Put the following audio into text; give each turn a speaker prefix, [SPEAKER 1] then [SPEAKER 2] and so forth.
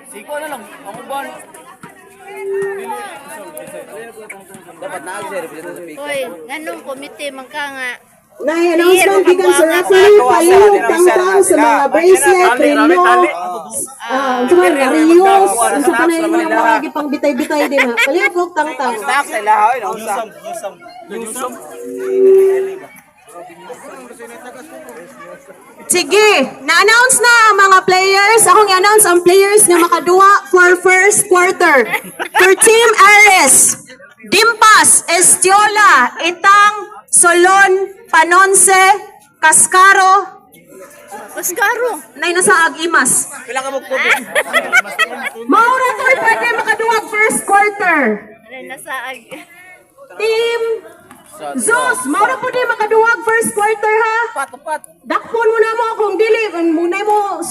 [SPEAKER 1] Siko na lang. Ang uban. Dapat na sa representative sa
[SPEAKER 2] Hoy, nganong komite man ka nga.
[SPEAKER 3] Na-announcement gikan sa referee, palihog tangtang sa mga bracelet, relo, sa mga reyos, sa panay mga mga gipang bitay-bitay din ha. Palihog tangtang.
[SPEAKER 1] Staff sa ilahoy, no? Yusum.
[SPEAKER 3] Sige, na-announce na ang mga players. Akong i-announce ang players na makaduwa for first quarter. For Team Ares, Dimpas, Estiola, Itang, Solon, Panonse, Cascaro, nay nasa Agimas.
[SPEAKER 1] Pila ka magkubit?
[SPEAKER 3] Maura to'y pwede makaduwag first quarter.
[SPEAKER 2] Ano nasa
[SPEAKER 3] Team Zeus, maura po di makaduwag first quarter ha.
[SPEAKER 1] Tupat.
[SPEAKER 3] Dakpon mo na mo kung dili, muna mo